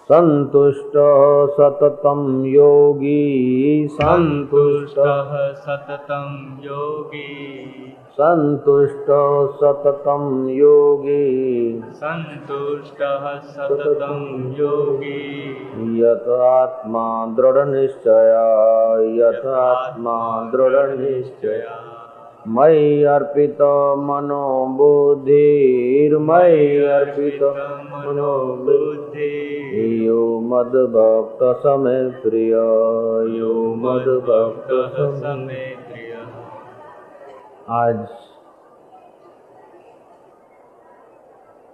संतुष्टः सततं योगी संतुष्टः सततं योगी संतुष्टः सततं योगी संतुष्टः सततं योगी यत आत्मा दृढ़निश्चया यत आत्मा दृढ़निश्चया मयि अर्पित मनो बुद्धिर्मयि अर्पित मनो बुद्धि यो मद्भक्त समे प्रिय यो मद्भक्त समे प्रिय। आज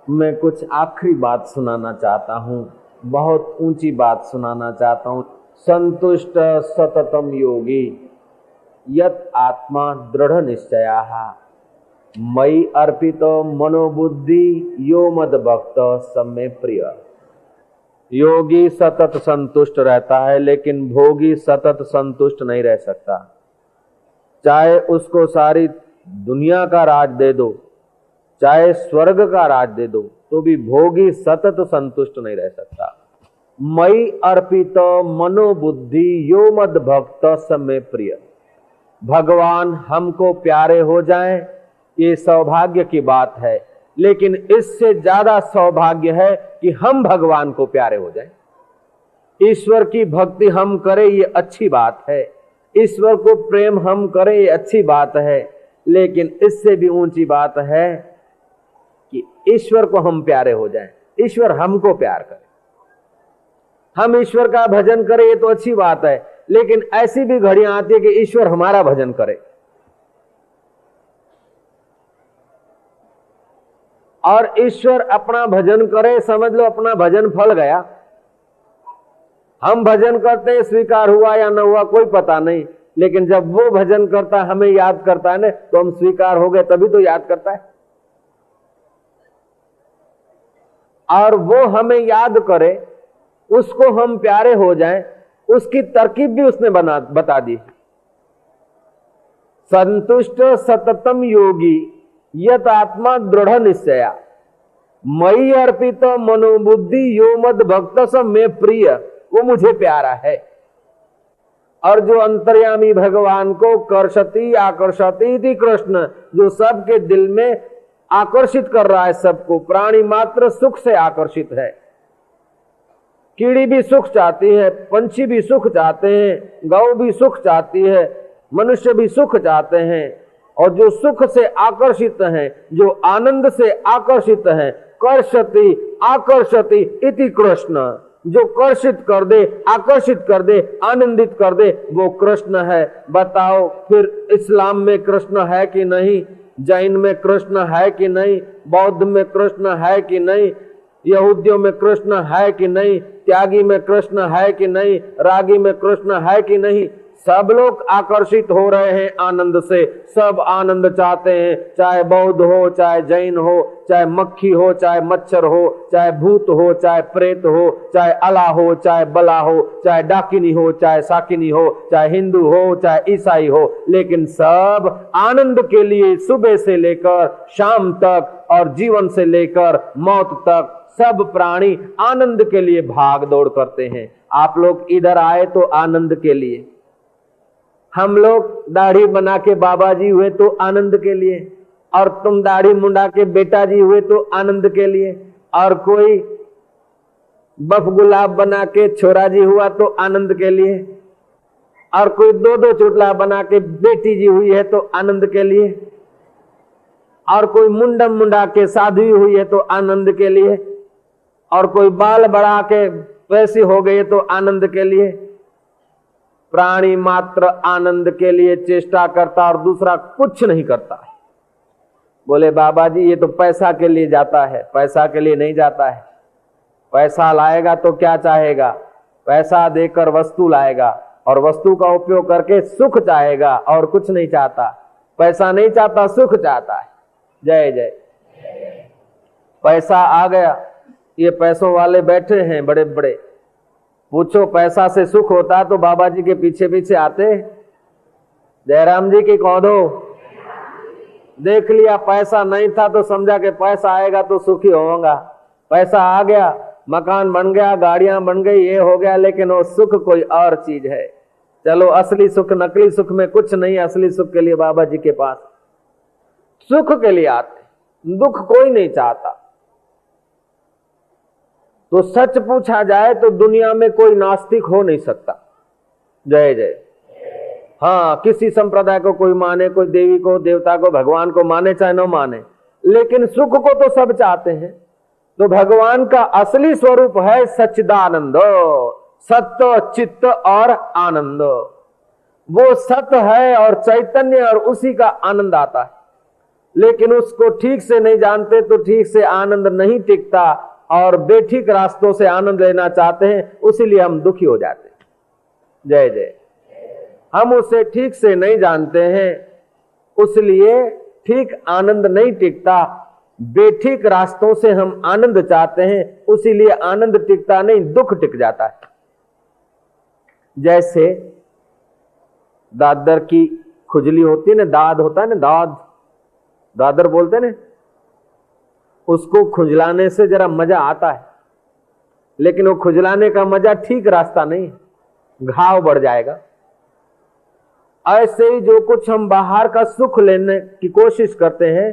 मैं कुछ आखिरी बात सुनाना चाहता हूँ, बहुत ऊंची बात सुनाना चाहता हूँ। संतुष्ट सततम योगी यत आत्मा दृढ़ निश्चयाः मयि अर्पितो मनोबुद्धि यो मद भक्त समे प्रिय। योगी सतत संतुष्ट रहता है, लेकिन भोगी सतत संतुष्ट नहीं रह सकता। चाहे उसको सारी दुनिया का राज दे दो, चाहे स्वर्ग का राज दे दो, तो भी भोगी सतत संतुष्ट नहीं रह सकता। मयि अर्पित मनोबुद्धि यो मद भक्त समे प्रिय। भगवान हमको प्यारे हो जाएं, ये सौभाग्य की बात है, लेकिन इससे ज्यादा सौभाग्य है कि हम भगवान को प्यारे हो जाएं। ईश्वर की भक्ति हम करें, ये अच्छी बात है, ईश्वर को प्रेम हम करें, ये अच्छी बात है, लेकिन इससे भी ऊंची बात है कि ईश्वर को हम प्यारे हो जाएं, ईश्वर हमको प्यार करे। हम ईश्वर का भजन करें, ये तो अच्छी बात है, लेकिन ऐसी भी घड़ियां आती है कि ईश्वर हमारा भजन करे। और ईश्वर अपना भजन करे, समझ लो अपना भजन फल गया। हम भजन करते हैं, स्वीकार हुआ या न हुआ कोई पता नहीं, लेकिन जब वो भजन करता है, हमें याद करता है ना, तो हम स्वीकार हो गए, तभी तो याद करता है। और वो हमें याद करे, उसको हम प्यारे हो जाएं, उसकी तरकीब भी उसने बता दी। संतुष्ट सततम योगी यत आत्मा दृढ़ निश्चया मयि अर्पित मनोबुद्धि यो मद भक्त स मे प्रिय। वो मुझे प्यारा है। और जो अंतर्यामी भगवान को कर्षति आकर्षति इति कृष्ण, जो सबके दिल में आकर्षित कर रहा है, सबको प्राणी मात्र सुख से आकर्षित है। कीड़ी भी सुख चाहती है, पंछी भी सुख चाहते हैं, गौ भी सुख चाहती है, मनुष्य भी सुख चाहते हैं। और जो सुख से आकर्षित हैं, जो आनंद से आकर्षित हैं, कर्षति आकर्षति इति कृष्ण, जो कर्षित कर दे, आकर्षित कर दे, आनंदित कर दे, वो कृष्ण है। बताओ फिर इस्लाम में कृष्ण है कि नहीं, जैन में कृष्ण है कि नहीं, बौद्ध में कृष्ण है कि नहीं, यहूदियों में कृष्ण है कि नहीं, त्यागी में कृष्ण है कि नहीं, रागी में कृष्ण है कि नहीं। सब लोग आकर्षित हो रहे हैं आनंद से, सब आनंद चाहते हैं, चाहे बौद्ध हो, चाहे जैन हो, चाहे मक्खी हो, चाहे मच्छर हो, चाहे भूत हो, चाहे प्रेत हो, चाहे अला हो, चाहे बला हो, चाहे डाकिनी हो, चाहे साकिनी हो, चाहे हिंदू हो, चाहे ईसाई हो, लेकिन सब आनंद के लिए सुबह से लेकर शाम तक और जीवन से लेकर मौत तक सब प्राणी आनंद के लिए भाग दौड़ करते हैं। आप लोग इधर आए तो आनंद के लिए, हम लोग दाढ़ी बना के बाबा जी हुए तो आनंद के लिए, और तुम दाढ़ी मुंडा के बेटा जी हुए तो आनंद के लिए, और कोई बफ गुलाब बना के छोरा जी हुआ तो आनंद के लिए, और कोई दो दो चुटला बना के बेटी जी हुई है तो आनंद के लिए, और कोई मुंडम मुंडा के साध्वी हुई है तो आनंद के लिए, और कोई बाल बढ़ा के वैसी हो गई तो आनंद के लिए। प्राणी मात्र आनंद के लिए चेष्टा करता और दूसरा कुछ नहीं करता है। बोले बाबा जी ये तो पैसा के लिए जाता है, पैसा के लिए नहीं जाता है। पैसा लाएगा तो क्या चाहेगा, पैसा देकर वस्तु लाएगा और वस्तु का उपयोग करके सुख चाहेगा और कुछ नहीं चाहता। पैसा नहीं चाहता, सुख चाहता है। जय जय। पैसा आ गया, ये पैसों वाले बैठे हैं बड़े बड़े, पूछो पैसा से सुख होता तो बाबा जी के पीछे पीछे आते। जयराम जी की कह दो, देख लिया पैसा नहीं था तो समझा कि पैसा आएगा तो सुखी होऊंगा। पैसा आ गया मकान बन गया, गाड़ियां बन गई, ये हो गया, लेकिन वो सुख कोई और चीज है। चलो असली सुख नकली सुख में कुछ नहीं, असली सुख के लिए बाबा जी के पास सुख के लिए आते, दुख कोई नहीं चाहता। तो सच पूछा जाए तो दुनिया में कोई नास्तिक हो नहीं सकता। जय जय। हाँ, किसी संप्रदाय को कोई माने, कोई देवी को, देवता को, भगवान को माने चाहे न माने, लेकिन सुख को तो सब चाहते हैं। तो भगवान का असली स्वरूप है सच्चिदानंद, सत्य, चित्त और आनंद। वो सत्य है और चैतन्य, और उसी का आनंद आता है। लेकिन उसको ठीक से नहीं जानते तो ठीक से आनंद नहीं टिकता, और बेठीक रास्तों से आनंद लेना चाहते हैं, उसीलिए हम दुखी हो जाते हैं। जय जय। हम उसे ठीक से नहीं जानते हैं, उसलिए ठीक आनंद नहीं टिकता। बेठीक रास्तों से हम आनंद चाहते हैं, उसीलिए आनंद टिकता नहीं, दुख टिक जाता है। जैसे दादर की खुजली होती है ना, दाद होता है ना, दादर बोलते ना, उसको खुजलाने से जरा मजा आता है, लेकिन वो खुजलाने का मजा ठीक रास्ता नहीं, घाव बढ़ जाएगा। ऐसे ही जो कुछ हम बाहर का सुख लेने की कोशिश करते हैं,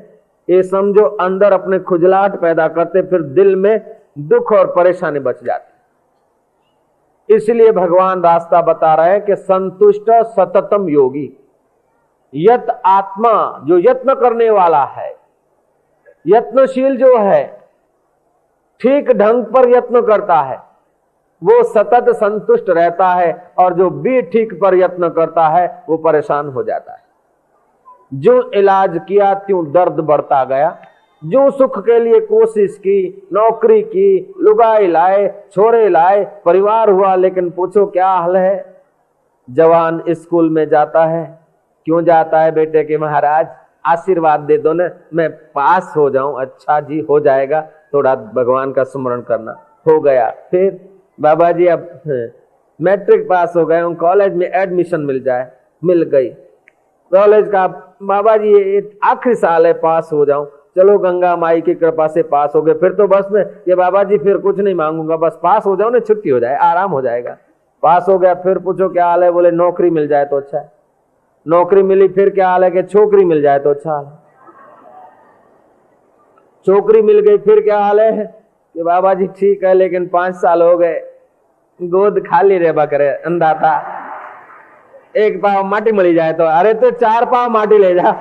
ये समझो अंदर अपने खुजलाहट पैदा करते, फिर दिल में दुख और परेशानी बच जाती। इसलिए भगवान रास्ता बता रहे हैं कि संतुष्ट सततम योगी, यत आत्मा, जो यत्न करने वाला है, यत्नशील जो है, ठीक ढंग पर यत्न करता है, वो सतत संतुष्ट रहता है। और जो भी ठीक पर यत्न करता है वो परेशान हो जाता है। जो इलाज किया त्यों दर्द बढ़ता गया, जो सुख के लिए कोशिश की, नौकरी की, लुगाई लाए, छोरे लाए, परिवार हुआ, लेकिन पूछो क्या हाल है। जवान स्कूल में जाता है, क्यों जाता है बेटे के महाराज, आशीर्वाद दे दो ना, मैं पास हो जाऊं। अच्छा जी, हो जाएगा, थोड़ा भगवान का स्मरण करना। हो गया। फिर बाबा जी अब मैट्रिक पास हो गए, कॉलेज में एडमिशन मिल जाए, मिल गई। कॉलेज का बाबा जी ये आखिरी साल है, पास हो जाऊं। चलो गंगा माई की कृपा से पास हो गए, फिर तो बस में ये बाबा जी फिर कुछ नहीं मांगूंगा, बस पास हो जाओ ना, छुट्टी हो जाए, आराम हो जाएगा। पास हो गया, फिर पूछो क्या हाल है, बोले नौकरी मिल जाए तो अच्छा है। नौकरी मिली, फिर क्या हाल है कि छोकरी मिल जाए तो अच्छा है। छोकरी मिल गई, फिर क्या हाल है कि बाबा जी ठीक है, लेकिन 5 साल हो गए, गोद खाली रे बकरे अंधा था, एक पाव माटी मिली जाए तो, अरे तो 4 पाव माटी ले जा।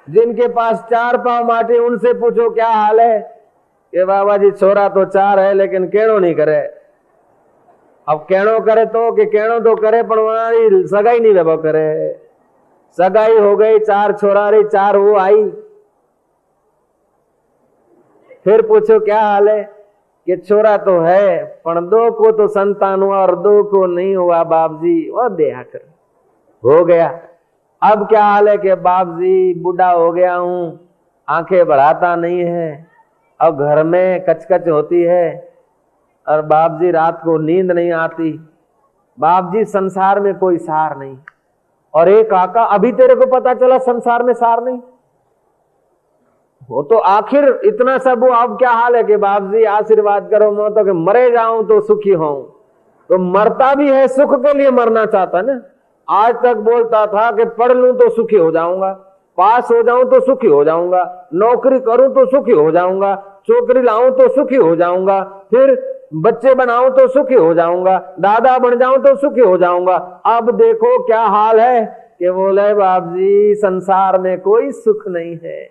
जिनके पास 4 पाव माटी, उनसे पूछो क्या हाल है कि बाबा जी छोरा तो 4 है, लेकिन केड़ो नहीं करे। अब केड़ो करे तो कि केड़ो तो करे, पर वहां सगाई नहीं वेबो करे। सगाई हो गई, 4 छोरा रही, 4 वो आई। फिर पूछो क्या हाल है कि छोरा तो है, पर 2 को तो संतान हुआ और 2 को नहीं हुआ बाप जी, वो देहा कर। हो गया। अब क्या हाल है कि बाप जी बूढ़ा हो गया हूं, आंखें बढ़ाता नहीं है, अब घर में कचकच होती है, और बाप जी रात को नींद नहीं आती। बाप जी संसार में कोई सार नहीं। और एक काका, अभी तेरे को पता चला संसार में सार नहीं? वो तो आखिर इतना सब, अब क्या हाल है कि बाप जी आशीर्वाद करो, मैं तो कि मरे जाऊं तो सुखी हूं। तो मरता भी है, सुख के लिए मरना चाहता ना। आज तक बोलता था कि पढ़ लूं तो सुखी हो जाऊंगा, पास हो जाऊं तो सुखी हो जाऊंगा, नौकरी करूं तो सुखी हो जाऊंगा, छोकरी लाऊं तो सुखी हो जाऊंगा, फिर बच्चे बनाऊं तो सुखी हो जाऊंगा, दादा बन जाऊं तो सुखी हो जाऊंगा। अब देखो क्या हाल है कि बोले बाप जी संसार में कोई सुख नहीं है,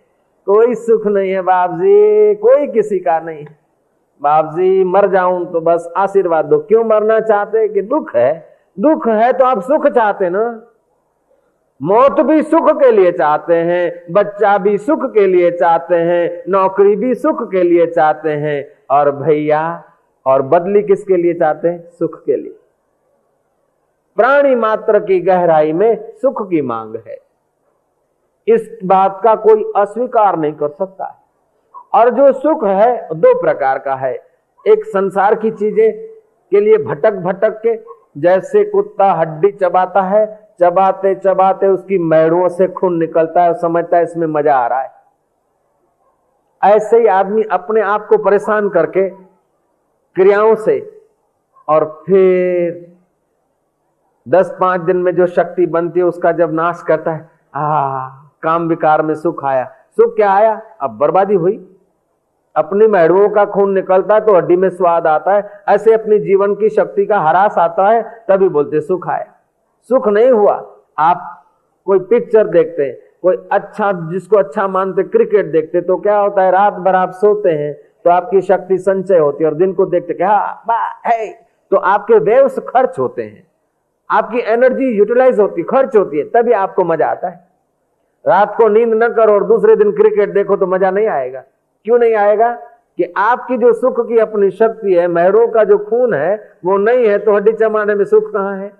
कोई सुख नहीं है बाप जी, कोई किसी का नहीं है। बाप जी मर जाऊं तो बस आशीर्वाद दो। क्यों मरना चाहते कि दुख है? दुख है तो आप सुख चाहते ना। मौत भी सुख के लिए चाहते हैं, बच्चा भी सुख के लिए चाहते हैं, नौकरी भी सुख के लिए चाहते हैं, और भैया और बदली किसके लिए चाहते हैं? सुख के लिए। प्राणी मात्र की गहराई में सुख की मांग है, इस बात का कोई अस्वीकार नहीं कर सकता है। और जो सुख है 2 प्रकार का है। एक संसार की चीजें के लिए भटक भटक के, जैसे कुत्ता हड्डी चबाता है, चबाते चबाते उसकी मैड़ों से खून निकलता है, समझता है इसमें मजा आ रहा है। ऐसे ही आदमी अपने आप को परेशान करके क्रियाओं से, और फिर 10-5 दिन में जो शक्ति बनती है उसका जब नाश करता है, काम विकार में सुख आया। सुख क्या आया? अब बर्बादी हुई। अपनी मेड़ुओं का खून निकलता है तो हड्डी में स्वाद आता है, ऐसे अपनी जीवन की शक्ति का ह्रास आता है, तभी बोलते सुख आया। सुख नहीं हुआ। आप कोई पिक्चर देखते हैं, कोई अच्छा, जिसको अच्छा मानते क्रिकेट देखते, तो क्या होता है, रात भर आप सोते हैं तो आपकी शक्ति संचय होती है, और दिन को देखते क्या है, तो आपके वेव्स खर्च होते हैं, आपकी एनर्जी यूटिलाइज होती, खर्च होती है, तभी आपको मजा आता है। रात को नींद न करो और दूसरे दिन क्रिकेट देखो तो मजा नहीं आएगा। क्यों नहीं आएगा? कि आपकी जो सुख की अपनी शक्ति है, मेहरों का जो खून है वो नहीं है, तो हड्डी जमाने में सुख कहां है?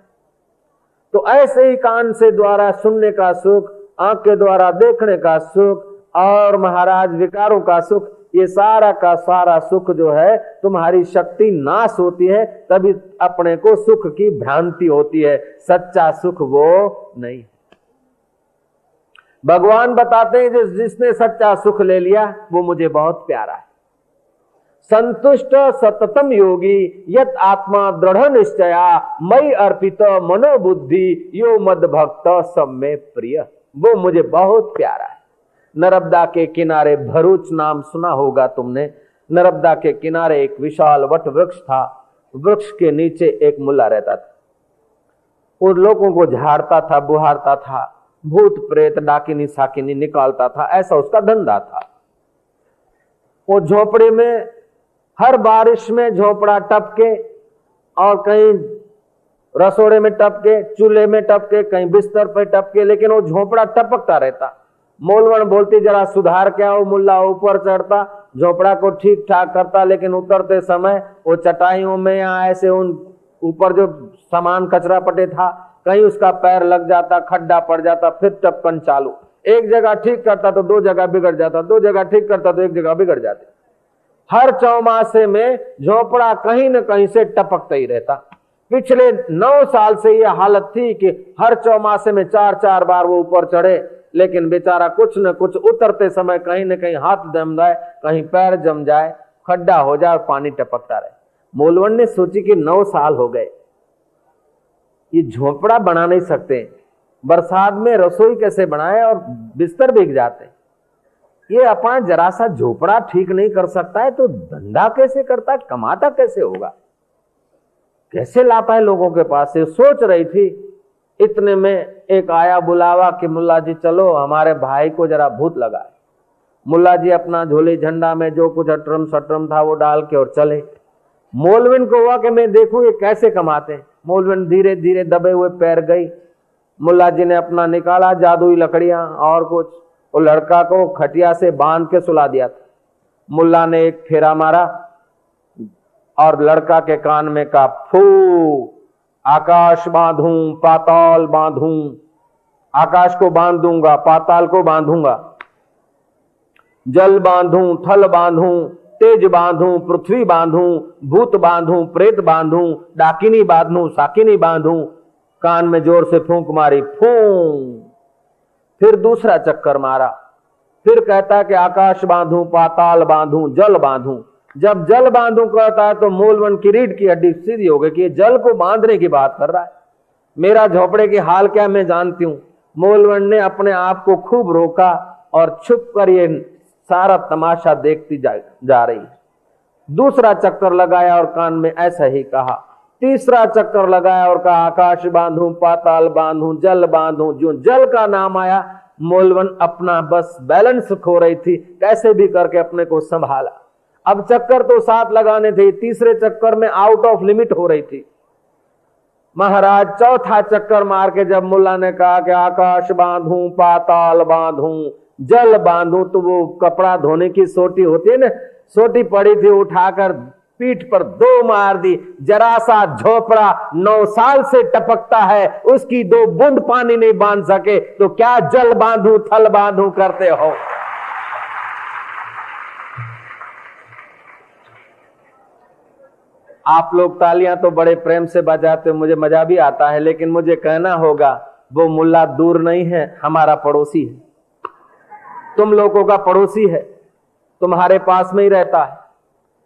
तो ऐसे ही कान से द्वारा सुनने का सुख, आंख के द्वारा देखने का सुख, और महाराज विकारों का सुख, ये सारा का सारा सुख जो है, तुम्हारी शक्ति नाश होती है, तभी अपने को सुख की भ्रांति होती है। सच्चा सुख वो नहीं। भगवान बताते हैं जिसने सच्चा सुख ले लिया वो मुझे बहुत प्यारा है। संतुष्ट सततम योगी यत आत्मा दृढ़ निश्चया मई अर्पित मनोबुद्धि यो मद भक्त सब में प्रिय, वो मुझे बहुत प्यारा है। नर्मदा के किनारे, भरूच नाम सुना होगा तुमने, नर्मदा के किनारे एक विशाल वट वृक्ष था। वृक्ष के नीचे एक मुल्ला रहता था। उन लोगों को झाड़ता था, बुहारता था, भूत प्रेत डाकिनी साकिनी निकालता था, ऐसा उसका धंधा था। वो झोपड़े में हर बारिश में झोपड़ा टपके, और कहीं रसोड़े में टपके, चूल्हे में टपके, कहीं बिस्तर पर टपके, लेकिन वो झोपड़ा टपकता रहता। मोलवन बोलती जरा सुधार क्या हो, मुल्ला ऊपर चढ़ता, झोपड़ा को ठीक ठाक करता, लेकिन उतरते समय वो चटाइयों में या ऐसे उन ऊपर जो सामान कचरा पटे था, कहीं उसका पैर लग जाता, खड्डा पड़ जाता, फिर टपकन चालू। एक जगह ठीक करता तो 2 जगह बिगड़ जाता, 2 जगह ठीक करता तो 1 जगह बिगड़ जाती। हर चौमासे में झोपड़ा कहीं न कहीं से टपकता ही रहता। पिछले 9 साल से यह हालत थी कि हर चौमासे में 4-4 बार वो ऊपर चढ़े, लेकिन बेचारा कुछ न कुछ उतरते समय कहीं न कहीं हाथ जम जाए, कहीं पैर जम जाए, खड्डा हो जाए और पानी टपकता रहे। मोलवन ने सोची कि 9 साल हो गए, ये झोपड़ा बना नहीं सकते, बरसात में रसोई कैसे बनाए, और बिस्तर भीग जाते, ये अपना जरा सा झोपड़ा ठीक नहीं कर सकता है तो धंधा कैसे करता है, कमाता कैसे होगा, कैसे लाता है लोगों के पास से। सोच रही थी, इतने में एक आया बुलावा कि मुल्ला जी चलो हमारे भाई को जरा भूत लगा है। मुल्ला जी अपना झोली झंडा में जो कुछ अटरम सटरम था वो डाल के और चले। मौलविन को हुआ कि मैं देखूं ये कैसे कमाते हैं। मौलविन धीरे धीरे दबे हुए पैर गई। मुल्ला जी ने अपना निकाला जादुई लकड़ियां और कुछ, वो लड़का को खटिया से बांध के सुला दिया था। मुल्ला ने एक फेरा मारा और लड़का के कान में कहा, फू, आकाश बांधूं पाताल बांधूं, आकाश को बांध दूंगा, पाताल को बांधूंगा, जल बांधूं, थल बांधूं, तेज बांधूं, पृथ्वी बांधूं, भूत बांधूं, प्रेत बांधूं, डाकिनी बांधूं, साकिनी बांधूं। कान में जोर से फूंक मारी, फूं। फिर दूसरा चक्कर मारा, फिर कहता कि आकाश बांधूं, पाताल बांधूं, जल बांधूं। जब जल बांधूं कहता है तो मूलवन की रीढ़ की हड्डी सीधी हो गई कि ये जल को बांधने की बात कर रहा है। मेरा झोपड़े की हाल क्या मैं जानती हूं। मूलवन ने अपने आप को खूब रोका और छुप कर ये सारा तमाशा देखती जा रही। दूसरा चक्कर लगाया और कान में ऐसा ही कहा। तीसरा चक्कर लगाया और कहा, आकाश बांधूं, पाताल बांधूं, जल बांधूं। जो जल का नाम आया, मूलवन अपना बस बैलेंस खो रही थी, कैसे भी करके अपने को संभाला। अब चक्कर तो 7 लगाने थे, तीसरे चक्कर में आउट ऑफ लिमिट हो रही थी। महाराज चौथा चक्कर मार के जब मुल्ला ने कहा कि आकाश बांधूं, पाताल बांधूं, जल बांधूं, तो वो कपड़ा धोने की सोटी होती है ना, सोटी पड़ी थी, उठाकर पीठ पर 2 मार दी। जरा सा झोपड़ा 9 साल से टपकता है, उसकी 2 बूंद पानी नहीं बांध सके, तो क्या जल बांधूं थल बांधूं करते हो। आप लोग तालियां तो बड़े प्रेम से बजाते हो, मुझे मजा भी आता है, लेकिन मुझे कहना होगा वो मुल्ला दूर नहीं है, हमारा पड़ोसी है, तुम लोगों का पड़ोसी है। तुम्हारे पास में ही रहता है,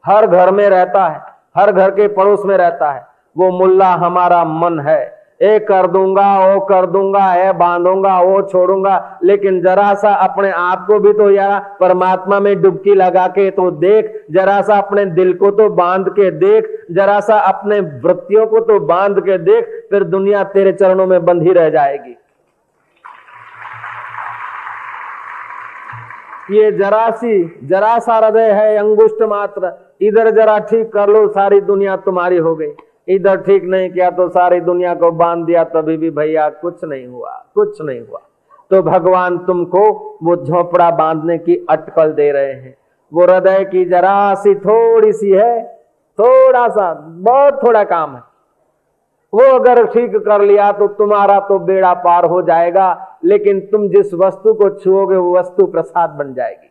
हर घर में रहता है, हर घर के पड़ोस में रहता है। वो मुल्ला हमारा मन है, ये कर दूंगा, वो कर दूंगा, ये बांधूंगा, वो छोड़ूंगा। लेकिन जरा सा अपने आप को भी तो यार परमात्मा में डुबकी लगा के तो देख, जरा सा अपने दिल को तो बांध के देख, जरा सा अपने वृत्तियों को तो बांध के देख, फिर दुनिया तेरे चरणों में बंधी रह जाएगी। ये जरा सा हृदय है, अंगुष्ठ मात्र, इधर जरा ठीक कर लो, सारी दुनिया तुम्हारी हो गई। इधर ठीक नहीं किया तो सारी दुनिया को बांध दिया, तभी भी भैया कुछ नहीं हुआ, कुछ नहीं हुआ। तो भगवान तुमको वो झोपड़ा बांधने की अटकल दे रहे हैं। वो हृदय की जरा सी थोड़ी सी है, थोड़ा सा, बहुत थोड़ा काम है, वो अगर ठीक कर लिया तो तुम्हारा तो बेड़ा पार हो जाएगा। लेकिन तुम जिस वस्तु को छुओगे वो वस्तु प्रसाद बन जाएगी,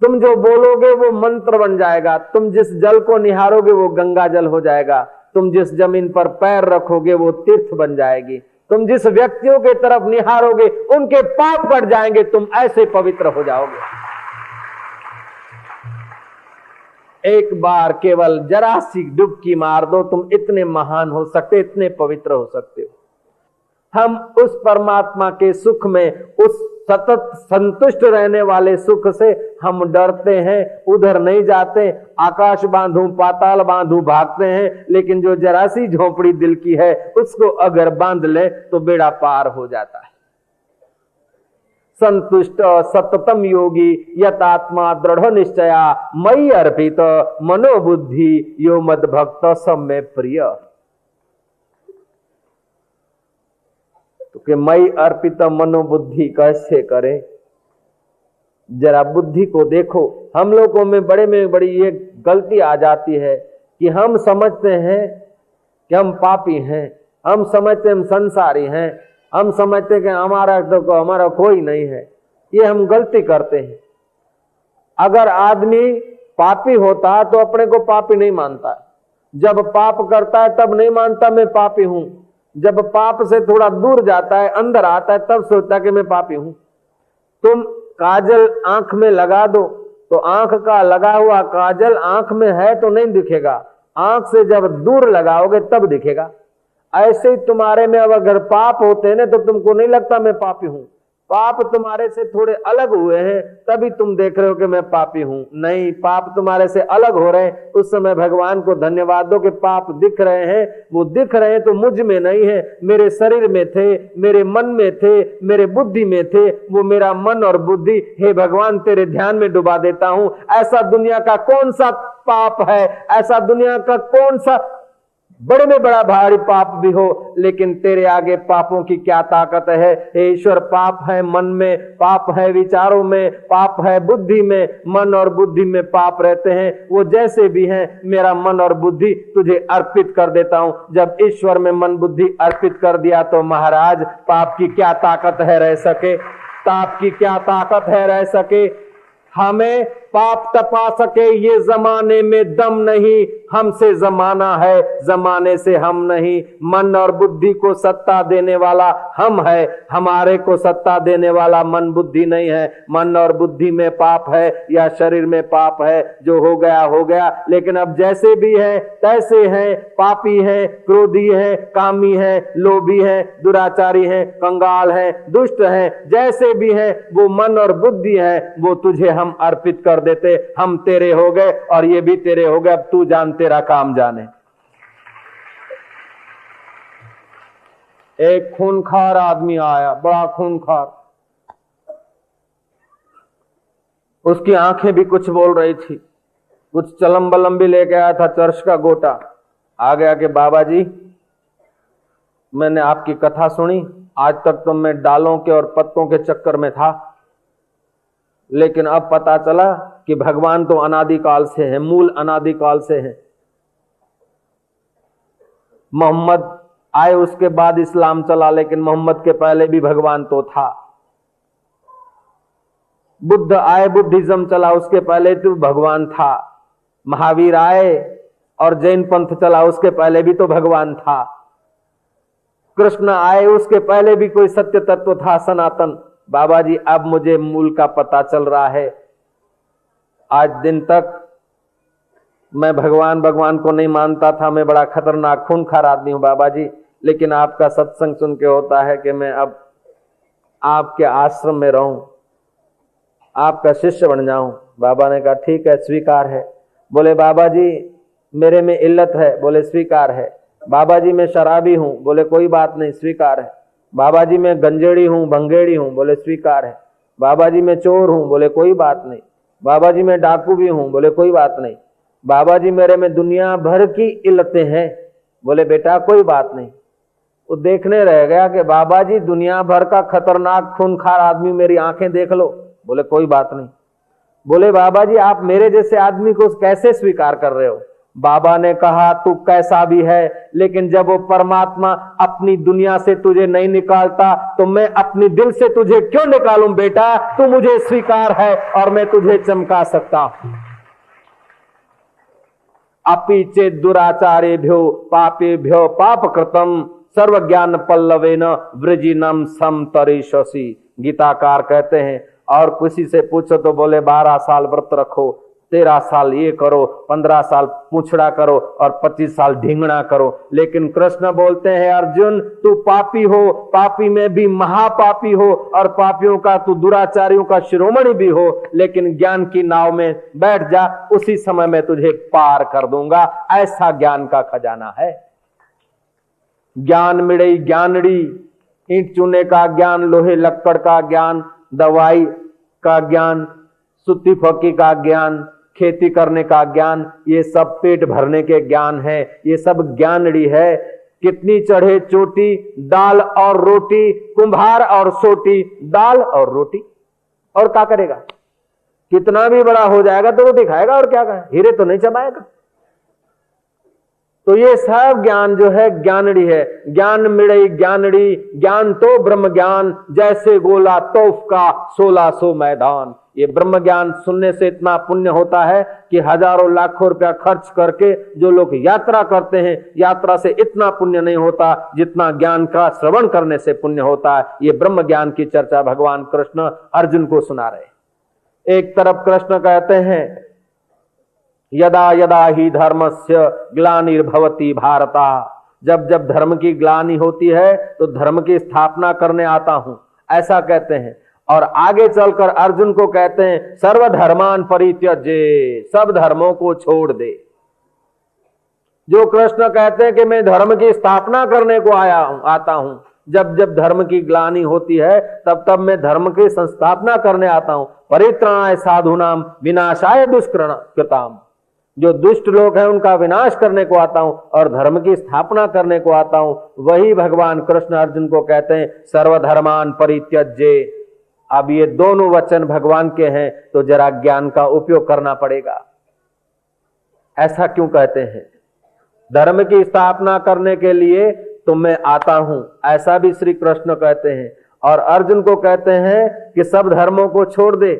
तुम जो बोलोगे वो मंत्र बन जाएगा, तुम जिस जल को निहारोगे वो गंगा जल हो जाएगा, तुम जिस जमीन पर पैर रखोगे वो तीर्थ बन जाएगी, तुम जिस व्यक्तियों के तरफ निहारोगे उनके पाप बढ़ जाएंगे, तुम ऐसे पवित्र हो जाओगे। एक बार केवल जरा सी डुबकी मार दो, तुम इतने महान हो सकते, इतने पवित्र हो सकते हो। हम उस परमात्मा के सुख में, उस सतत संतुष्ट रहने वाले सुख से हम डरते हैं, उधर नहीं जाते। आकाश बांधू पाताल बांधू भागते हैं, लेकिन जो जरा सी झोपड़ी दिल की है उसको अगर बांध ले तो बेड़ा पार हो जाता है। संतुष्ट सततम योगी यतात्मा दृढ़ निश्चया मयि अर्पित मनोबुद्धि यो मद भक्त सब में प्रिय। तो कि मयि अर्पित मनोबुद्धि कैसे करें? जरा बुद्धि को देखो। हम लोगों में बड़ी ये गलती आ जाती है कि हम समझते हैं कि हम पापी हैं, हम समझते हैं हम संसारी हैं, हम समझते हैं कि हमारा कोई नहीं है। ये हम गलती करते हैं। अगर आदमी पापी होता तो अपने को पापी नहीं मानता, जब पाप करता है तब नहीं मानता मैं पापी हूं, जब पाप से थोड़ा दूर जाता है, अंदर आता है, तब सोचता कि मैं पापी हूं। तुम काजल आंख में लगा दो तो आंख का लगा हुआ काजल आंख में है तो नहीं दिखेगा, आंख से जब दूर लगाओगे तब दिखेगा। ऐसे ही तुम्हारे में अब अगर पाप होते हैं ना तो तुमको नहीं लगता मैं पापी हूं। पाप तुम्हारे से थोड़े अलग हुए हैं तभी तुम देख रहे हो कि मैं पापी हूं। नहीं, पाप तुम्हारे से अलग हो रहे हैं, उस समय भगवान को धन्यवाद दो कि पाप दिख रहे हैं। वो दिख रहे हैं तो मुझ में नहीं है, मेरे शरीर में थे, मेरे मन में थे, मेरे बुद्धि में थे। वो मेरा मन और बुद्धि हे भगवान तेरे ध्यान में डुबा देता हूं। ऐसा दुनिया का कौन सा पाप है, ऐसा दुनिया का कौन सा बड़े में बड़ा भारी पाप भी हो, लेकिन तेरे आगे पापों की क्या ताकत है। हे ईश्वर, पाप है मन में, पाप है विचारों में, पाप है बुद्धि में, मन और बुद्धि में पाप रहते हैं। वो जैसे भी हैं, मेरा मन और बुद्धि तुझे अर्पित कर देता हूं। जब ईश्वर में मन बुद्धि अर्पित कर दिया तो महाराज पाप की क्या ताकत है रह सके, पाप की क्या ताकत है रह सके। हमें पाप तपा सके ये जमाने में दम नहीं, हमसे जमाना है, जमाने से हम नहीं। मन और बुद्धि को सत्ता देने वाला हम है, हमारे को सत्ता देने वाला मन बुद्धि नहीं है। मन और बुद्धि में पाप है या शरीर में पाप है, जो हो गया हो गया। लेकिन अब जैसे भी है तैसे हैं, पापी हैं, क्रोधी हैं, कामी हैं, लोभी हैं, दुराचारी हैं, कंगाल हैं, दुष्ट हैं, जैसे भी हैं वो मन और बुद्धि है, वो तुझे हम अर्पित कर देते। हम तेरे हो गए और ये भी तेरे हो गए, अब तू जान तेरा काम जाने। एक खूनखार आदमी आया, बड़ा खूनखार, उसकी आंखें भी कुछ बोल रही थी, कुछ चलम बलम भी लेके आया था, चर्च का गोटा। आ गया कि बाबा जी मैंने आपकी कथा सुनी, आज तक तो मैं डालों के और पत्तों के चक्कर में था, लेकिन अब पता चला कि भगवान तो अनादिकाल से है, मूल अनादिकाल से है। मोहम्मद आए उसके बाद इस्लाम चला, लेकिन मोहम्मद के पहले भी भगवान तो था। बुद्ध आए, बुद्धिज्म चला, उसके पहले तो भगवान था। महावीर आए और जैन पंथ चला, उसके पहले भी तो भगवान था। कृष्ण आए, उसके पहले भी कोई सत्य तत्व था, सनातन। बाबा जी अब मुझे मूल का पता चल रहा है। आज दिन तक मैं भगवान भगवान को नहीं मानता था, मैं बड़ा खतरनाक खूंखार आदमी हूं बाबा जी, लेकिन आपका सत्संग सुन के होता है कि मैं अब आपके आश्रम में रहूं, आपका शिष्य बन जाऊं। बाबा ने कहा ठीक है, स्वीकार है। बोले बाबा जी मेरे में इल्लत है, बोले स्वीकार है। बाबा जी मैं शराबी हूं, बोले कोई बात नहीं, स्वीकार है। बाबा जी मैं गंजेड़ी हूं, भंगेड़ी हूं, बोले स्वीकार है। बाबा जी मैं चोर हूं, बोले कोई बात नहीं। बाबा जी मैं डाकू भी हूं, बोले कोई बात नहीं। बाबा जी मेरे में दुनिया भर की इल्लतें हैं, बोले बेटा कोई बात नहीं। वो देखने रह गया कि बाबा जी दुनिया भर का खतरनाक खूंखार आदमी, मेरी आंखें देख लो, बोले कोई बात नहीं। बोले बाबा जी आप मेरे जैसे आदमी को कैसे स्वीकार कर रहे हो? बाबा ने कहा तू कैसा भी है, लेकिन जब वो परमात्मा अपनी दुनिया से तुझे नहीं निकालता तो मैं अपनी दिल से तुझे क्यों निकालूं बेटा? तू मुझे स्वीकार है और मैं तुझे चमका सकता हूं। अपि चेत् दुराचारेभ्यो पापेभ्यो पाप कृतम सर्वज्ञान पल्लवेन वृजिनम समतरिष्यसि। गीताकार कहते हैं और किसी से पूछो तो बोले 12 साल व्रत रखो, 13 साल ये करो, 15 साल पूछड़ा करो और 25 साल ढींगना करो। लेकिन कृष्ण बोलते हैं अर्जुन तू पापी हो, पापी में भी महापापी हो और पापियों का तू दुराचारियों का शिरोमणि भी हो, लेकिन ज्ञान की नाव में बैठ जा, उसी समय मैं तुझे पार कर दूंगा। ऐसा ज्ञान का खजाना है। ज्ञान मिड़ई ज्ञानड़ी, ईंट चूने का ज्ञान, लोहे लक्कड़ का ज्ञान, दवाई का ज्ञान, सुत्ती फकी का ज्ञान, खेती करने का ज्ञान, ये सब पेट भरने के ज्ञान है, ये सब ज्ञानड़ी है। कितनी चढ़े चोटी, दाल और रोटी, कुम्हार और सोटी, दाल और रोटी, और क्या करेगा? कितना भी बड़ा हो जाएगा तो रोटी खाएगा और क्या खाएगा, हीरे तो नहीं चबाएगा। तो ये सब ज्ञान जो है ज्ञानड़ी है। ज्ञान मिड़ई ज्ञानड़ी, ज्ञान तो ब्रह्म ज्ञान, जैसे गोला तोफ का 1600 मैदान। ये ब्रह्म ज्ञान सुनने से इतना पुण्य होता है कि हजारों लाखों रुपया खर्च करके जो लोग यात्रा करते हैं, यात्रा से इतना पुण्य नहीं होता जितना ज्ञान का श्रवण करने से पुण्य होता है। ये ब्रह्म ज्ञान की चर्चा भगवान कृष्ण अर्जुन को सुना रहे। एक तरफ कृष्ण कहते हैं यदा यदा ही धर्मस्य ग्लानिर्भवति भारता, जब जब धर्म की ग्लानि होती है तो धर्म की स्थापना करने आता हूं, ऐसा कहते हैं। और आगे चलकर अर्जुन को कहते हैं सर्वधर्मान परित्यज्य, सब धर्मों को छोड़ दे। जो कृष्ण कहते हैं कि मैं धर्म की स्थापना करने को आता हूं, जब जब धर्म की ग्लानि होती है तब तब मैं धर्म की संस्थापना करने आता हूं। परित्राणाय साधूनाम विनाशाय दुष्कृताम, जो दुष्ट लोग हैं उनका विनाश करने को आता हूं और धर्म की स्थापना करने को आता हूं। वही भगवान कृष्ण अर्जुन को कहते हैं सर्वधर्मान परित्यज्य। अब ये दोनों वचन भगवान के हैं तो जरा ज्ञान का उपयोग करना पड़ेगा। ऐसा क्यों कहते हैं? धर्म की स्थापना करने के लिए तो मैं आता हूं, ऐसा भी श्री कृष्ण कहते हैं। और अर्जुन को कहते हैं कि सब धर्मों को छोड़ दे।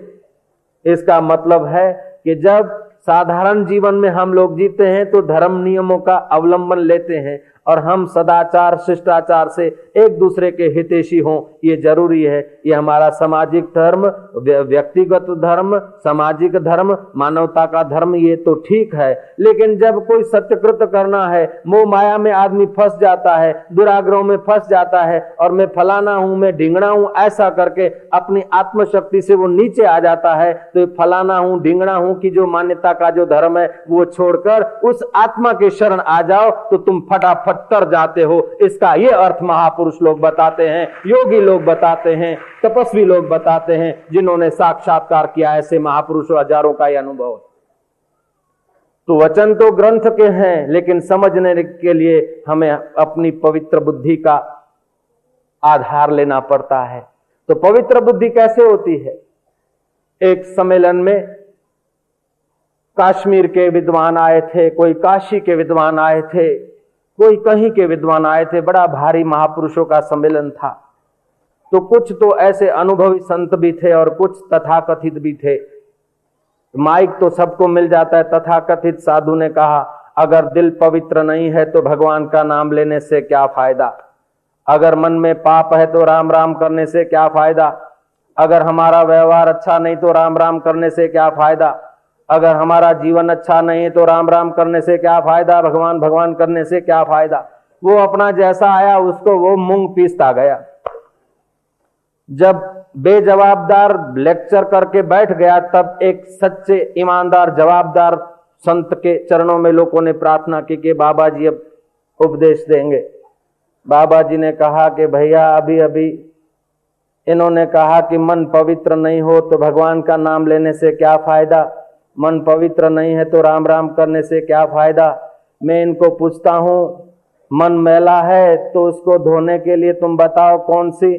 इसका मतलब है कि जब साधारण जीवन में हम लोग जीते हैं तो धर्म नियमों का अवलंबन लेते हैं और हम सदाचार शिष्टाचार से एक दूसरे के हितैषी हों, ये जरूरी है। ये हमारा सामाजिक धर्म, व्यक्तिगत धर्म, सामाजिक धर्म, मानवता का धर्म, ये तो ठीक है। लेकिन जब कोई सत्यकृत करना है, मोह माया में आदमी फंस जाता है, दुराग्रहों में फंस जाता है और मैं फलाना हूं, मैं ढींगड़ा हूं, ऐसा करके अपनी आत्मशक्ति से वो नीचे आ जाता है, तो फलाना हूं ढींगड़ा हूं की जो मान्यता का जो धर्म है वो छोड़कर उस आत्मा के शरण आ जाओ तो तुम फटाफट तर जाते हो। इसका ये अर्थ महापुरुष लोग बताते हैं, योगी लोग बताते हैं, तपस्वी लोग बताते हैं, जिन्होंने साक्षात्कार किया। ऐसे महापुरुष हजारों का यह अनुभव। तो वचन तो ग्रंथ के हैं, लेकिन समझने के लिए हमें अपनी पवित्र बुद्धि का आधार लेना पड़ता है। तो पवित्र बुद्धि कैसे होती है? एक सम्मेलन में कश्मीर के विद्वान आए थे, कोई काशी के विद्वान आए थे, कोई कहीं के विद्वान आए थे। बड़ा भारी महापुरुषों का सम्मेलन था। तो कुछ तो ऐसे अनुभवी संत भी थे और कुछ तथाकथित भी थे। माइक तो सबको मिल जाता है। तथाकथित साधु ने कहा अगर दिल पवित्र नहीं है तो भगवान का नाम लेने से क्या फायदा, अगर मन में पाप है तो राम राम करने से क्या फायदा, अगर हमारा व्यवहार अच्छा नहीं तो राम राम करने से क्या फायदा, अगर हमारा जीवन अच्छा नहीं है तो राम राम करने से क्या फायदा, भगवान भगवान करने से क्या फायदा। वो अपना जैसा आया उसको वो मूंग पीसता गया। जब बेजवाबदार लेक्चर करके बैठ गया तब एक सच्चे ईमानदार जवाबदार संत के चरणों में लोगों ने प्रार्थना की कि बाबा जी अब उपदेश देंगे। बाबा जी ने कहा कि भैया अभी अभी इन्होंने कहा कि मन पवित्र नहीं हो तो भगवान का नाम लेने से क्या फायदा, मन पवित्र नहीं है तो राम राम करने से क्या फायदा। मैं इनको पूछता हूं, मन मैला है तो उसको धोने के लिए तुम बताओ कौन सी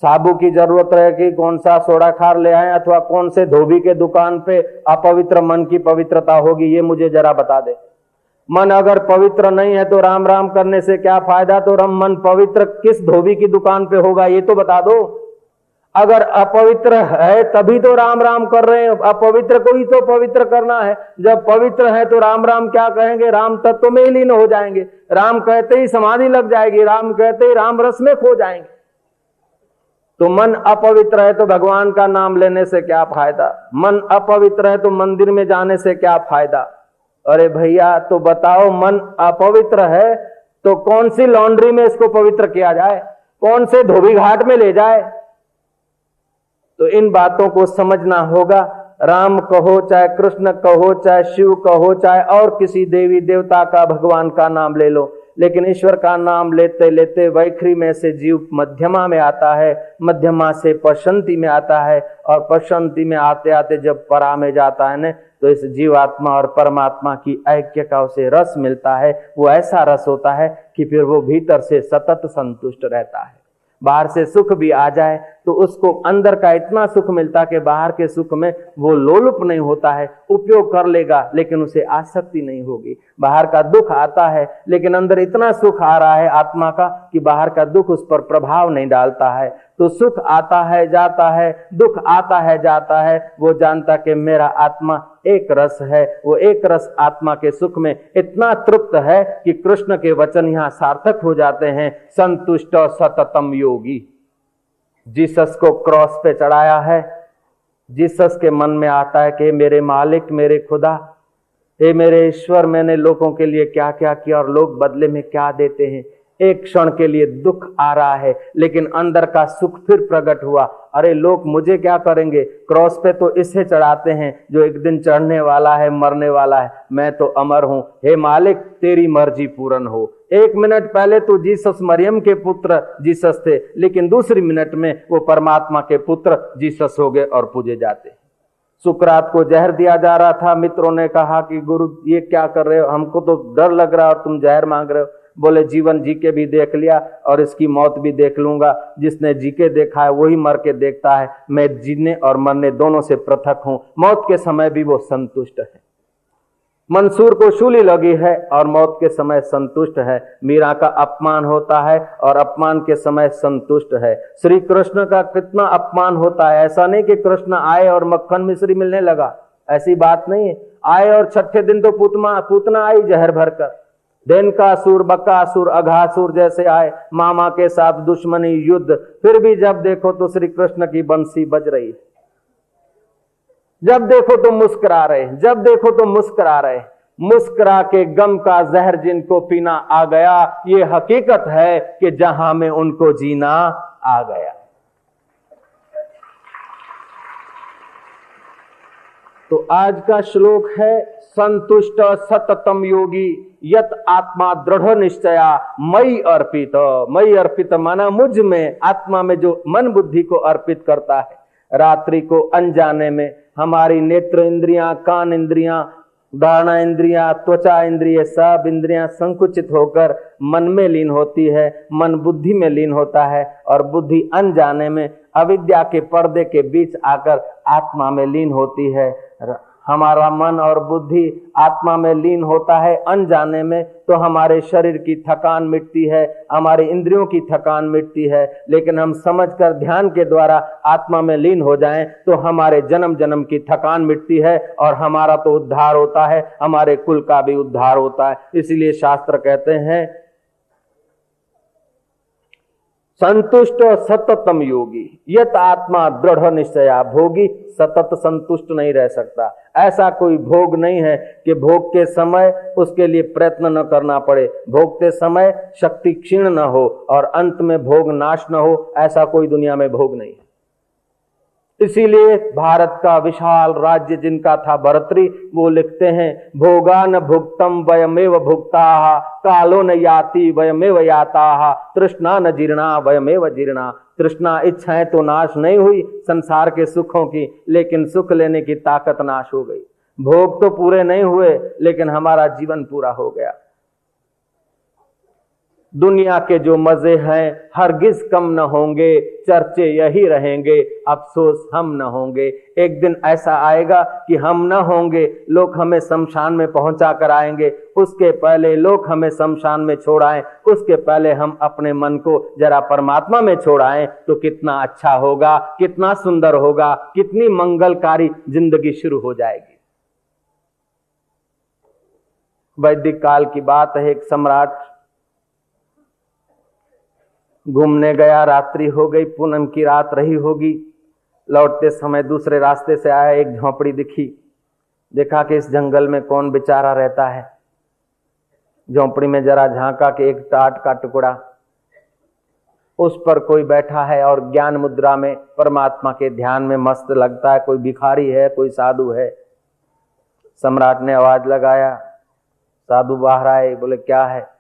साबु की जरूरत रहेगी, कौन सा सोडा खार ले आए, अथवा कौन से धोबी के दुकान पे अपवित्र मन की पवित्रता होगी, ये मुझे जरा बता दे। मन अगर पवित्र नहीं है तो राम राम करने से क्या फायदा, तो मन पवित्र किस धोबी की दुकान पे होगा ये तो बता दो। अगर अपवित्र है तभी तो राम राम कर रहे हैं, अपवित्र को ही तो पवित्र करना है। जब पवित्र है तो राम राम क्या कहेंगे, राम तत्व में ही लीन हो जाएंगे, राम कहते ही समाधि लग जाएगी, राम कहते ही राम रस में खो जाएंगे। तो मन अपवित्र है तो भगवान का नाम लेने से क्या फायदा, मन अपवित्र है तो मंदिर में जाने से क्या फायदा। अरे भैया तो बताओ, मन अपवित्र है तो कौन सी लॉन्ड्री में इसको पवित्र किया जाए, कौन से धोबी घाट में ले जाए। तो इन बातों को समझना होगा। राम कहो चाहे कृष्ण कहो चाहे शिव कहो चाहे और किसी देवी देवता का भगवान का नाम ले लो, लेकिन ईश्वर का नाम लेते लेते वैखरी में से जीव मध्यमा में आता है, मध्यमा से पशंति में आता है, और पशंति में आते आते जब परा में जाता है न, तो इस जीवात्मा और परमात्मा की ऐक्य का उसे रस मिलता है। वो ऐसा रस होता है कि फिर वो भीतर से सतत संतुष्ट रहता है। बाहर से सुख भी आ जाए तो उसको अंदर का इतना सुख मिलता कि बाहर के सुख में वो लोलुप नहीं होता है, उपयोग कर लेगा लेकिन उसे आसक्ति नहीं होगी। बाहर का दुख आता है लेकिन अंदर इतना सुख आ रहा है आत्मा का कि बाहर का दुख उस पर प्रभाव नहीं डालता है। तो सुख आता है जाता है, दुख आता है जाता है, वो जानता कि मेरा आत्मा एक रस है। वो एक रस आत्मा के सुख में इतना तृप्त है कि कृष्ण के वचन यहाँ सार्थक हो जाते हैं। संतुष्ट सततम योगी। जीसस को क्रॉस पे चढ़ाया है, जीसस के मन में आता है कि मेरे मालिक, मेरे खुदा, हे मेरे ईश्वर, मैंने लोगों के लिए क्या क्या किया और लोग बदले में क्या देते हैं। एक क्षण के लिए दुख आ रहा है लेकिन अंदर का सुख फिर प्रकट हुआ। अरे लोग मुझे क्या करेंगे, क्रॉस पे तो इसे चढ़ाते हैं जो एक दिन चढ़ने वाला है, मरने वाला है, मैं तो अमर हूं। हे मालिक तेरी मर्जी पूर्ण हो। एक मिनट पहले तो जीसस मरियम के पुत्र जीसस थे, लेकिन दूसरी मिनट में वो परमात्मा के पुत्र जीसस हो गए और पूजे जाते। सुकरात को जहर दिया जा रहा था, मित्रों ने कहा कि गुरु ये क्या कर रहे हो, हमको तो डर लग रहा है और तुम जहर मांग रहे हो। बोले जीवन जी के भी देख लिया और इसकी मौत भी देख लूंगा। जिसने जी के देखा है वही मर के देखता है। मैं जीने और मरने दोनों से पृथक हूं। मौत के समय भी वो संतुष्ट है। मंसूर को शूली लगी है और मौत के समय संतुष्ट है। मीरा का अपमान होता है और अपमान के समय संतुष्ट है। श्री कृष्ण का कितना अपमान होता है। ऐसा नहीं कि कृष्ण आए और मक्खन मिश्री मिलने लगा, ऐसी बात नहीं है। आए और छठे दिन तो पूतना आई जहर भरकर। देनकासुर, बकासुर, अघासुर जैसे आए, मामा के साथ दुश्मनी, युद्ध, फिर भी जब देखो तो श्री कृष्ण की बंसी बज रही है। जब देखो तो मुस्कुरा रहे, जब देखो तो मुस्कुरा रहे। मुस्कुरा के गम का जहर जिनको पीना आ गया, ये हकीकत है कि जहां में उनको जीना आ गया। तो आज का श्लोक है संतुष्ट सततम योगी यत आत्मा दृढ़ निश्चया मई अर्पित। मई अर्पित माना मुझ में, आत्मा में जो मन बुद्धि को अर्पित करता है। रात्रि को अनजाने में हमारी नेत्र इंद्रियां, कान इंद्रियां, धारणा इंद्रियां, त्वचा इंद्रिय, सब इंद्रियां संकुचित होकर मन में लीन होती है, मन बुद्धि में लीन होता है और बुद्धि अनजाने में अविद्या के पर्दे के बीच आकर आत्मा में लीन होती है। हमारा मन और बुद्धि आत्मा में लीन होता है अनजाने में, तो हमारे शरीर की थकान मिटती है, हमारे इंद्रियों की थकान मिटती है। लेकिन हम समझकर ध्यान के द्वारा आत्मा में लीन हो जाएं तो हमारे जन्म जन्म की थकान मिटती है और हमारा तो उद्धार होता है, हमारे कुल का भी उद्धार होता है। इसीलिए शास्त्र कहते हैं संतुष्ट सततम योगी यत आत्मा दृढ़ निश्चया भोगी सतत संतुष्ट नहीं रह सकता। ऐसा कोई भोग नहीं है कि भोग के समय उसके लिए प्रयत्न न करना पड़े, भोगते समय शक्ति क्षीण न हो और अंत में भोग नाश न हो, ऐसा कोई दुनिया में भोग नहीं है। इसीलिए भारत का विशाल राज्य जिनका था भर्तृ, वो लिखते हैं भोगान भुक्तम वयमेव भुक्ताः कालो न याति वयमेव याताः तृष्णा न जीर्णा वयमेव जीर्णा। तृष्णा इच्छाएं तो नाश नहीं हुई संसार के सुखों की, लेकिन सुख लेने की ताकत नाश हो गई। भोग तो पूरे नहीं हुए लेकिन हमारा जीवन पूरा हो गया। दुनिया के जो मजे हैं हरगिज कम न होंगे, चर्चे यही रहेंगे, अफसोस हम न होंगे। एक दिन ऐसा आएगा कि हम न होंगे, लोग हमें शमशान में पहुंचा कर आएंगे। उसके पहले लोग हमें शमशान में छोड़ाएं, उसके पहले हम अपने मन को जरा परमात्मा में छोड़ाएं तो कितना अच्छा होगा, कितना सुंदर होगा, कितनी मंगलकारी जिंदगी शुरू हो जाएगी। वैदिक काल की बात है, एक सम्राट घूमने गया, रात्रि हो गई, पूनम की रात रही होगी। लौटते समय दूसरे रास्ते से आया, एक झोपड़ी दिखी। देखा कि इस जंगल में कौन बेचारा रहता है। झोपड़ी में जरा झांका कि एक टाट का टुकड़ा, उस पर कोई बैठा है और ज्ञान मुद्रा में परमात्मा के ध्यान में मस्त लगता है। कोई भिखारी है, कोई साधु है। सम्राट ने आवाज लगाया, साधु बाहर आए। बोले क्या है?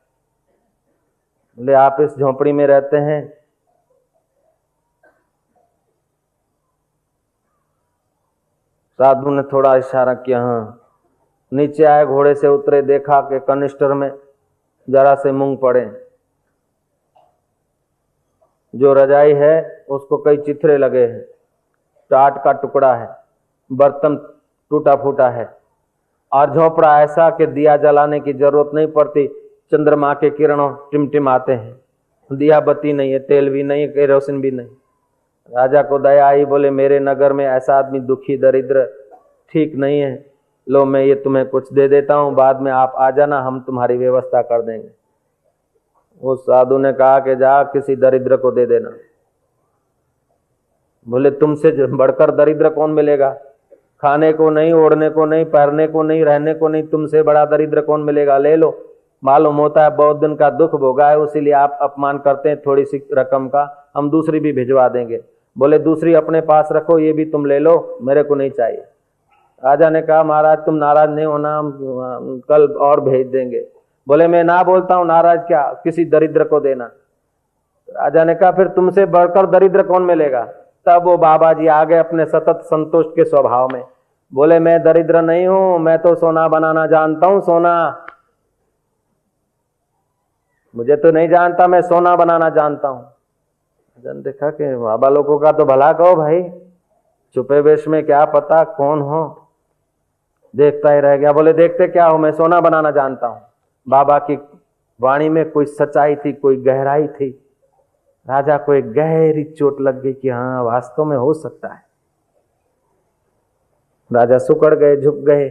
बोले आप इस झोपड़ी में रहते हैं? साधु ने थोड़ा इशारा किया, हाँ। नीचे आए, घोड़े से उतरे, देखा कि कनिस्टर में जरा से मूंग पड़े। जो रजाई है उसको कई चिथरे लगे हैं, टाट का टुकड़ा है, बर्तन टूटा फूटा है और झोपड़ा ऐसा कि दिया जलाने की जरूरत नहीं पड़ती। चंद्रमा के किरणों टिमटिम आते हैं, दिया बत्ती नहीं है, तेल भी नहीं है, केरोसिन भी नहीं। राजा को दया आई, बोले मेरे नगर में ऐसा आदमी दुखी दरिद्र ठीक नहीं है, लो मैं ये तुम्हें कुछ दे देता हूँ, बाद में आप आ जाना, हम तुम्हारी व्यवस्था कर देंगे। उस साधु ने कहा कि जा किसी दरिद्र को दे देना। बोले तुमसे बढ़कर दरिद्र कौन मिलेगा? खाने को नहीं, ओढ़ने को नहीं, पहनने को नहीं, रहने को नहीं, तुमसे बड़ा दरिद्र कौन मिलेगा? ले लो। मालूम होता है बहुत दिन का दुख भोगा है, उसीलिए आप अपमान करते हैं थोड़ी सी रकम का, हम दूसरी भी भिजवा देंगे। बोले दूसरी अपने पास रखो, ये भी तुम ले लो, मेरे को नहीं चाहिए। राजा ने कहा महाराज तुम नाराज नहीं होना, हम कल और भेज देंगे। बोले मैं ना बोलता हूँ, नाराज क्या, किसी दरिद्र को देना। राजा ने कहा फिर तुमसे बढ़कर दरिद्र कौन मिलेगा? तब वो बाबा जी आ गए अपने सतत संतोष के स्वभाव में। बोले मैं दरिद्र नहीं हूं, मैं तो सोना बनाना जानता हूं। सोना मुझे तो नहीं जानता, मैं सोना बनाना जानता हूं। जन देखा कि बाबा लोगों का तो भला कहो भाई, छुपे वेश में क्या पता कौन हो। देखता ही रह गया। बोले देखते क्या हो? मैं सोना बनाना जानता हूं। बाबा की वाणी में कोई सच्चाई थी, कोई गहराई थी। राजा को एक गहरी चोट लग गई कि हाँ वास्तव में हो सकता है। राजा सुकड़ गए, झुक गए।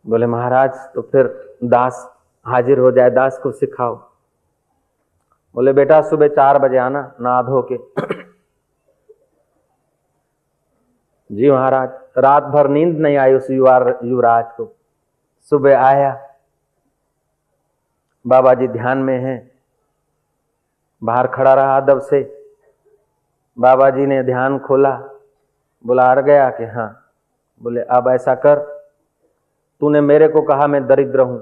बोले महाराज तो फिर दास हाजिर हो जाए, दास को सिखाओ। बोले बेटा सुबह 4 बजे आना नहा धो के। जी महाराज। रात भर नींद नहीं आई उस युवराज को। सुबह आया, बाबा जी ध्यान में हैं, बाहर खड़ा रहा अदब से। बाबा जी ने ध्यान खोला, बोला आ गया कि हाँ। बोले अब ऐसा कर, तूने मेरे को कहा मैं दरिद्र हूं,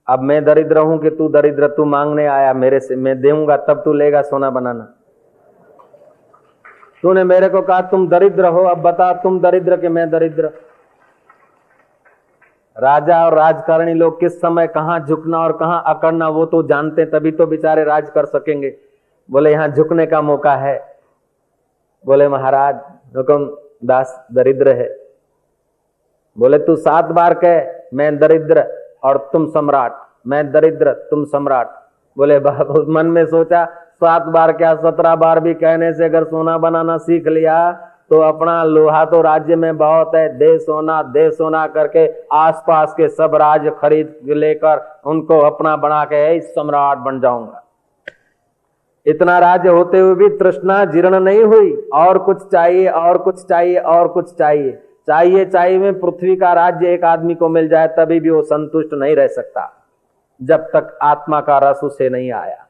अब मैं दरिद्र हूं कि तू दरिद्र? तू मांगने आया मेरे से, मैं देऊंगा तब तू लेगा सोना बनाना। तूने मेरे को कहा तुम दरिद्र हो, अब बता तुम दरिद्र कि मैं दरिद्र? राजा और राजकारणी लोग किस समय कहां झुकना और कहां अकड़ना वो तो जानते, तभी तो बेचारे राज कर सकेंगे। बोले यहां झुकने का मौका है। बोले महाराज हुकुम, दास दरिद्र है। बोले तू 7 बार कह मैं दरिद्र और तुम सम्राट, मैं दरिद्र तुम सम्राट। बोले मन में सोचा 7 बार क्या 17 बार भी कहने से अगर सोना बनाना सीख लिया तो अपना लोहा तो राज्य में बहुत है, दे सोना करके आसपास के सब राज्य खरीद लेकर उनको अपना बना के सम्राट बन जाऊंगा। इतना राज्य होते हुए भी तृष्णा जीर्ण नहीं हुई, और कुछ चाहिए, और कुछ चाहिए, और कुछ चाहिए। चाहिए में पृथ्वी का राज्य एक आदमी को मिल जाए तभी भी वो संतुष्ट नहीं रह सकता, जब तक आत्मा का रस उसे नहीं आया।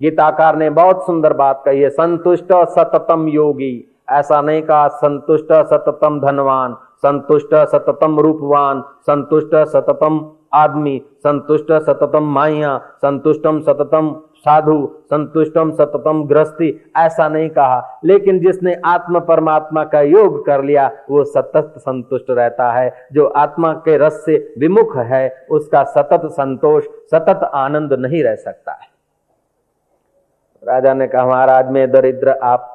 गीताकार ने बहुत सुंदर बात कही है, संतुष्ट सततम योगी। ऐसा नहीं कहा संतुष्ट सततम धनवान, संतुष्ट सततम रूपवान, संतुष्ट सततम आदमी, संतुष्ट सततम माया, संतुष्टम सततम साधु, संतुष्टम सततम गृहस्थी, ऐसा नहीं कहा। लेकिन जिसने आत्म परमात्मा का योग कर लिया वो सतत संतुष्ट रहता है। जो आत्मा के रस से विमुख है उसका सतत संतोष, सतत आनंद नहीं रह सकता है। राजा ने कहा, महाराज मैं दरिद्र, आप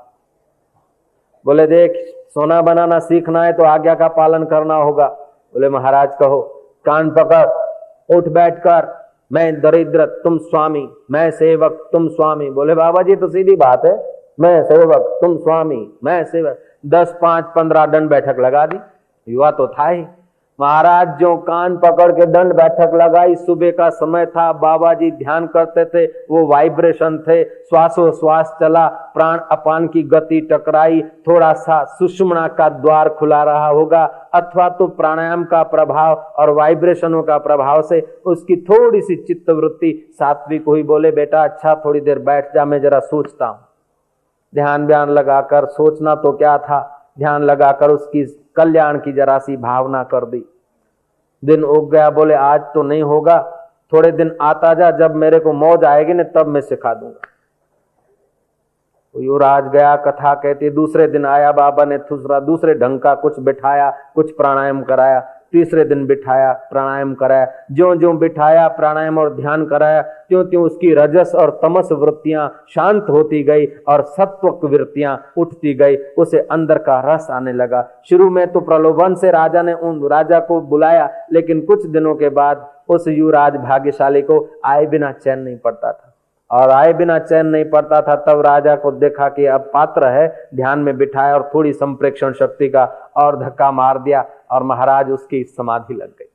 बोले देख सोना बनाना सीखना है तो आज्ञा का पालन करना होगा। बोले महाराज कहो। कान पकड़, उठ बैठ कर, मैं दरिद्र तुम स्वामी, मैं सेवक तुम स्वामी। बोले बाबा जी तो सीधी बात है, मैं सेवक तुम स्वामी, मैं सेवक। 10 5 15 दंड बैठक लगा दी। युवा तो था ही। महाराज जो कान पकड़ के दंड बैठक लगाई, सुबह का समय था, बाबा जी ध्यान करते थे, वो वाइब्रेशन थे, श्वासोश्वास चला, प्राण अपान की गति टकराई, थोड़ा सा सुषुम्ना का द्वार खुला रहा होगा, अथवा तो प्राणायाम का प्रभाव और वाइब्रेशनों का प्रभाव से उसकी थोड़ी सी चित्तवृत्ति सात्विक हुई। बोले बेटा अच्छा थोड़ी देर बैठ जा, मैं जरा सोचता हूं। ध्यान व्यान लगाकर, सोचना तो क्या था, ध्यान लगाकर उसकी कल्याण की जरा सी भावना कर दी। दिन उग गया। बोले आज तो नहीं होगा, थोड़े दिन आता जा, जब मेरे को मौज आएगी ना तब मैं सिखा दूंगा। युवराज गया, कथा कहती। दूसरे दिन आया, बाबा ने दूसरे ढंग का कुछ बिठाया, कुछ प्राणायाम कराया। तीसरे दिन बिठाया, प्राणायाम कराया। ज्यों ज्यों बिठाया, प्राणायाम और ध्यान कराया, त्यों त्यों उसकी रजस और तमस वृत्तियां शांत होती गई और सत्व वृत्तियां उठती गई। उसे अंदर का रस आने लगा। शुरू में तो प्रलोभन से राजा ने उन राजा को बुलाया, लेकिन कुछ दिनों के बाद उस युवराज भाग्यशाली को आए बिना चैन नहीं पड़ता था। और आए बिना चैन नहीं पड़ता था, तब राजा को देखा कि अब पात्र है, ध्यान में बिठाया और थोड़ी संप्रेक्षण शक्ति का और धक्का मार दिया और महाराज उसकी समाधि लग गई।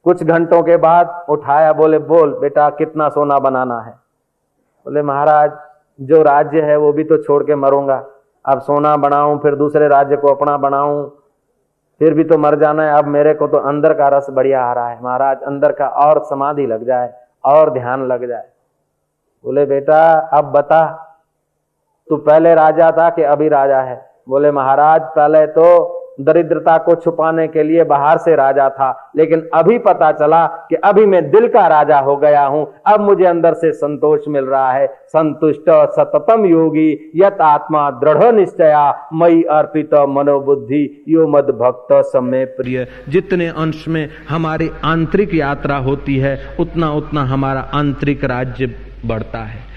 कुछ घंटों के बाद उठाया। बोले बोल बेटा कितना सोना बनाना है। बोले महाराज जो राज्य है वो भी तो छोड़ के मरूंगा, अब सोना बनाऊं फिर दूसरे राज्य को अपना बनाऊं, फिर भी तो मर जाना है। अब मेरे को तो अंदर का रस बढ़िया आ रहा है महाराज, अंदर का और समाधि लग जाए और ध्यान लग जाए। बोले बेटा अब बता तू पहले राजा था कि अभी राजा है। बोले महाराज पहले तो दरिद्रता को छुपाने के लिए बाहर से राजा था, लेकिन अभी पता चला कि अभी मैं दिल का राजा हो गया हूं, अब मुझे अंदर से संतोष मिल रहा है। संतुष्ट सततम योगी यत आत्मा दृढ़ निश्चया मई अर्पित मनोबुद्धि यो मद भक्त समय प्रिय। जितने अंश में हमारी आंतरिक यात्रा होती है उतना उतना हमारा आंतरिक राज्य बढ़ता है।